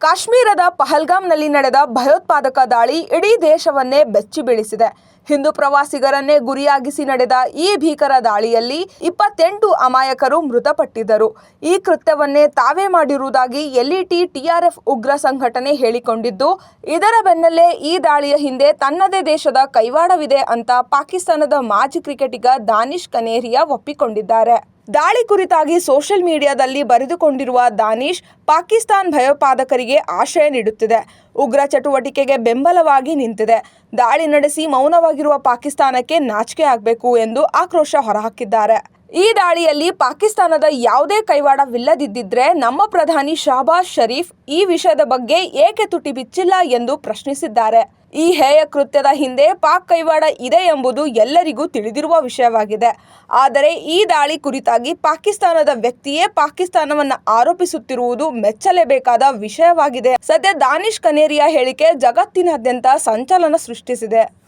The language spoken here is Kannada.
ಕಾಶ್ಮೀರದ ಪಹಲ್ಗಾಮ್ನಲ್ಲಿ ನಡೆದ ಭಯೋತ್ಪಾದಕ ದಾಳಿ ಇಡೀ ದೇಶವನ್ನೇ ಬೆಚ್ಚಿ ಬೀಳಿಸಿದೆ. ಹಿಂದೂ ಪ್ರವಾಸಿಗರನ್ನೇ ಗುರಿಯಾಗಿಸಿ ನಡೆದ ಈ ಭೀಕರ ದಾಳಿಯಲ್ಲಿ 28 ಅಮಾಯಕರು ಮೃತಪಟ್ಟಿದ್ದರು. ಈ ಕೃತ್ಯವನ್ನೇ ತಾವೇ ಮಾಡಿರುವುದಾಗಿ LET-TRF ಉಗ್ರ ಸಂಘಟನೆ ಹೇಳಿಕೊಂಡಿದ್ದು, ಇದರ ಬೆನ್ನಲ್ಲೇ ಈ ದಾಳಿಯ ಹಿಂದೆ ತನ್ನದೇ ದೇಶದ ಕೈವಾಡವಿದೆ ಅಂತ ಪಾಕಿಸ್ತಾನದ ಮಾಜಿ ಕ್ರಿಕೆಟಿಗ ದಾನಿಶ್ ಕನೇರಿಯಾ ಒಪ್ಪಿಕೊಂಡಿದ್ದಾರೆ. ದಾಳಿ ಕುರಿತಾಗಿ ಸೋಷಿಯಲ್ ಮೀಡಿಯಾದಲ್ಲಿ ಬರೆದುಕೊಂಡಿರುವ ದಾನಿಶ್, ಪಾಕಿಸ್ತಾನ ಭಯೋತ್ಪಾದಕರಿಗೆ ಆಶ್ರಯ ನೀಡುತ್ತಿದೆ, ಉಗ್ರ ಚಟುವಟಿಕೆಗೆ ಬೆಂಬಲವಾಗಿ ನಿಂತಿದೆ, ದಾಳಿ ನಡೆಸಿ ಮೌನವಾಗಿರುವ ಪಾಕಿಸ್ತಾನಕ್ಕೆ ನಾಚಿಕೆ ಆಗಬೇಕು ಎಂದು ಆಕ್ರೋಶ ಹೊರಹಾಕಿದ್ದಾರೆ. ಈ ದಾಳಿಯಲ್ಲಿ ಪಾಕಿಸ್ತಾನದ ಯಾವುದೇ ಕೈವಾಡವಿಲ್ಲದಿದ್ದರೆ ನಮ್ಮ ಪ್ರಧಾನಿ ಶಹಬಾಜ್ ಶರೀಫ್ ಈ ವಿಷಯದ ಬಗ್ಗೆ ಏಕೆ ತುಟಿ ಬಿಚ್ಚಿಲ್ಲ ಎಂದು ಪ್ರಶ್ನಿಸಿದ್ದಾರೆ. ಈ ಹೇಯ ಕೃತ್ಯದ ಹಿಂದೆ ಪಾಕ್ ಕೈವಾಡ ಇದೆ ಎಂಬುದು ಎಲ್ಲರಿಗೂ ತಿಳಿದಿರುವ ವಿಷಯವಾಗಿದೆ. ಆದರೆ ಈ ದಾಳಿ ಕುರಿತಾಗಿ ಪಾಕಿಸ್ತಾನದ ವ್ಯಕ್ತಿಯೇ ಪಾಕಿಸ್ತಾನವನ್ನು ಆರೋಪಿಸುತ್ತಿರುವುದು ಮೆಚ್ಚಲೇಬೇಕಾದ ವಿಷಯವಾಗಿದೆ. ಸದ್ಯ ದಾನಿಶ್ ಕನೇರಿಯಾ ಹೇಳಿಕೆ ಜಗತ್ತಿನಾದ್ಯಂತ ಸಂಚಲನ ಸೃಷ್ಟಿಸಿದೆ.